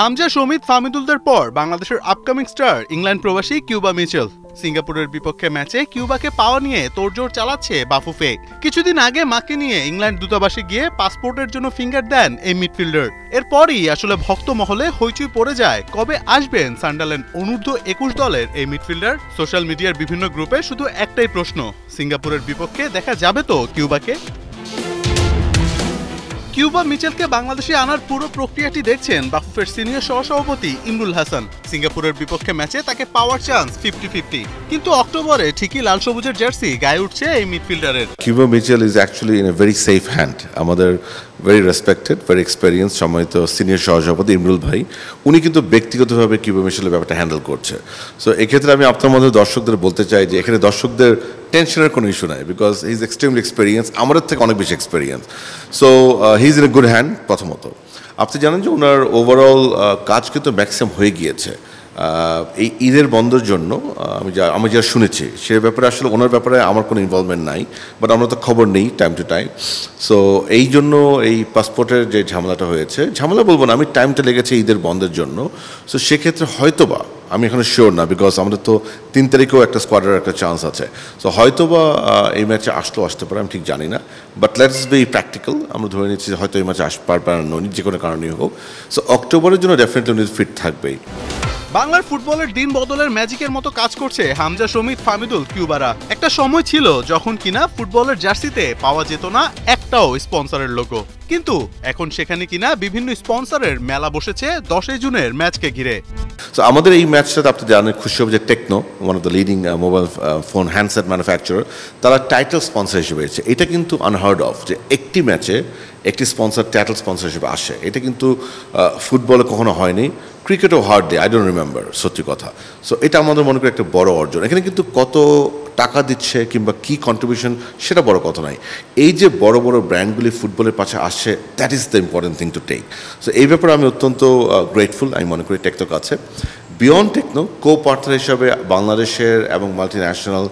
হামজা, শমিত, ফাহমিদুলদের পর বাংলাদেশের upcoming star England প্রবাসী কিউবা মিচেল। সিঙ্গাপুরের বিপক্ষে ম্যাচে কিউবাকে পাওয়া নিয়ে তোড়জোড় চালাচ্ছে বাফুফে। কিছুদিন আগে মাকে নিয়ে ইংল্যান্ড দূতাবাসে গিয়ে পাসপোর্টের জন্য ফিঙ্গার দেন এই মিডফিল্ডার। এরপরই আসলে ভক্ত মহলে হইচই পড়ে যায় কবে আসবেন সান্ডারল্যান্ড অনূর্ধ্ব 21 দলের এই মিডফিল্ডার। সোশ্যাল মিডিয়ার বিভিন্ন গ্রুপে শুধু একটাই প্রশ্ন, সিঙ্গাপুরের বিপক্ষে দেখা যাবে তো কিউবাকে? কিউবা মিচেলকে বাংলাদেশে আনার পুরো প্রক্রিয়াটি দেখছেন বাফুফের সিনিয়র সহসভাপতি ইমরুল হাসান। সিঙ্গাপুরের বিপক্ষে ম্যাচে তাকে পাওয়ার চান্স 50-50, কিন্তু অক্টোবরে ঠিকই লাল সবুজের জার্সি গায়ে উঠছে এই মিডফিল্ডারের। Cuba Mitchell is actually in a very safe hand. আমাদের ভেরি রেসপেক্টেড, ভেরি এক্সপেরিয়েন্স সম্মানিত সিনিয়র সহসভাপতি ইমরুল ভাই, উনি কিন্তু ব্যক্তিগতভাবে কিউবা মিচেলের ব্যাপারটা হ্যান্ডেল করছে। সো এক্ষেত্রে আমি আপনার মধ্যে দর্শকদের বলতে চাই যে এখানে দর্শকদের টেনশনের কোনো ইস্যু নাই, because he is extremely experience, আমাদের থেকে অনেক বেশি experience. So he is in a good hand. প্রথমত আপনি জানেন যে ওনার ওভারঅল কাজ কিন্তু ম্যাক্সিমাম হয়ে গিয়েছে। এই ঈদের বন্ধের জন্য আমি যা শুনেছি সে ব্যাপারে আসলে ওনার ব্যাপারে আমার কোনো ইনভলভমেন্ট নাই, বাট আমরা তো খবর নেই টাইম টু টাইম। সো এই জন্য এই পাসপোর্টের যে ঝামেলাটা হয়েছে, ঝামেলা বলবো না, আমি টাইমটা লেগেছে ঈদের বন্ধের জন্য। সো সেক্ষেত্রে হয়তোবা, আমি এখানে শিওর না, বিকজ আমাদের তো 3 তারিখেও একটা স্কোয়াডের একটা চান্স আছে। সো হয়তোবা এই ম্যাচে আসতে পারে, আমি ঠিক জানি না, বাট লেটস বি প্র্যাকটিক্যাল। আমরা ধরে নিচ্ছি হয়তো এই ম্যাচে পারবে না, যে কোনো কারণেই হোক। সো অক্টোবরের জন্য ডেফিনেটলি উনি ফিট থাকবেই। বাংলার ফুটবলের দিন বদলের ম্যাজিকের মতো কাজ করছে হামজা, শমিত, ফাহমিদুল, কিউবারা। একটা সময় ছিল যখন কিনা ফুটবলের জার্সিতে পাওয়া যেত না একটাও স্পন্সরের লোগো, কিন্তু এখন সেখানে কিনা বিভিন্ন স্পন্সরের মেলা বসেছে 10 জুনের ম্যাচকে ঘিরে। সো আমাদের এই ম্যাচটাতে আপনি জানেন খুশি হবে যে Tecno, one of the leading mobile phone handset manufacturer, তারা টাইটেল স্পন্সর হিসেবে এসেছে। এটা কিন্তু আনহার্ড অফ যে একটি ম্যাচে একটি স্পন্সর টাইটেল স্পন্সর হিসেবে আসে। এটা কিন্তু ফুটবলে কখনো হয়নি, ক্রিকেটও হার্ডলি, আই ডোন্ট রিমেম্বার, সত্যি কথা। সো এটা আমাদের মনে করি একটা বড় অর্জন। এখানে কিন্তু কত টাকা দিচ্ছে কিংবা কি কন্ট্রিবিউশন সেটা বড় কথা নয়, এই যে বড় বড় ব্র্যান্ডগুলি ফুটবলের পাশে আসছে, that is the important thing to take. So এই ব্যাপারে আমি অত্যন্ত গ্রেটফুল, আমি মনে করি টেকনোর কাছে। বিয়ন্ড টেকনো কো পার্টনার হিসাবে বাংলাদেশের এবং মাল্টি ন্যাশনাল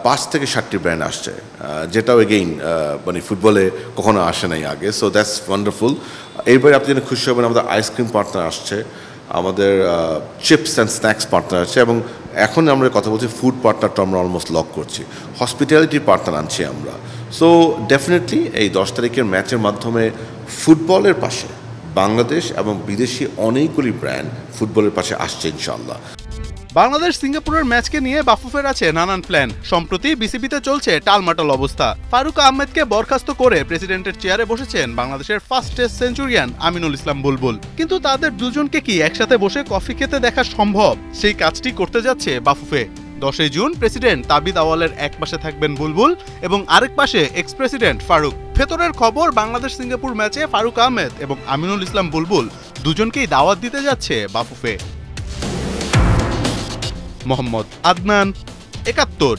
5 থেকে 7টি ব্র্যান্ড আসছে, যেটাও এগেইন মানে ফুটবলে কখনো আসে নাই আগে। So that's wonderful. এইবারে আপনি যেন খুশি হবেন, আমাদের আইসক্রিম পার্টনার আসছে, আমাদের চিপস অ্যান্ড স্ন্যাক্স পার্টনার আছে, এবং এখন আমরা কথা বলছি ফুড পার্টনারটা আমরা অলমোস্ট লক করছি, হসপিটালিটি পার্টনার আনছি আমরা। সো ডেফিনেটলি এই 10 তারিখের ম্যাচের মাধ্যমে ফুটবলের পাশে বাংলাদেশ এবং বিদেশি অনেকগুলি ব্র্যান্ড ফুটবলের পাশে আসছে ইনশাআল্লাহ। বাংলাদেশ সিঙ্গাপুরের ম্যাচকে নিয়ে বাফুফের আছে নানান প্ল্যান। সম্প্রতি বিসিবিতে চলছে টালমাটাল অবস্থা। ফারুক আহমেদকে বরখাস্ত করে প্রেসিডেন্টের চেয়ারে বসেছেন বাংলাদেশের first test centurion Aminul Islam বুলবুল। কিন্তু তাদের দুজনকে কি একসাথে বসে কফি খেতে দেখা সম্ভব? সেই কাজটি করতে যাচ্ছে বাফুফে। 10 জুন প্রেসিডেন্ট তাবিদ আওয়ালের এক পাশে থাকবেন বুলবুল এবং আরেক পাশে এক্স প্রেসিডেন্ট ফারুক। ভেতরের খবর, বাংলাদেশ সিঙ্গাপুর ম্যাচে ফারুক আহমেদ এবং আমিনুল ইসলাম বুলবুল দুজনকেই দাওয়াত দিতে যাচ্ছে বাফুফে। মোহাম্মদ আদনান, ৭১।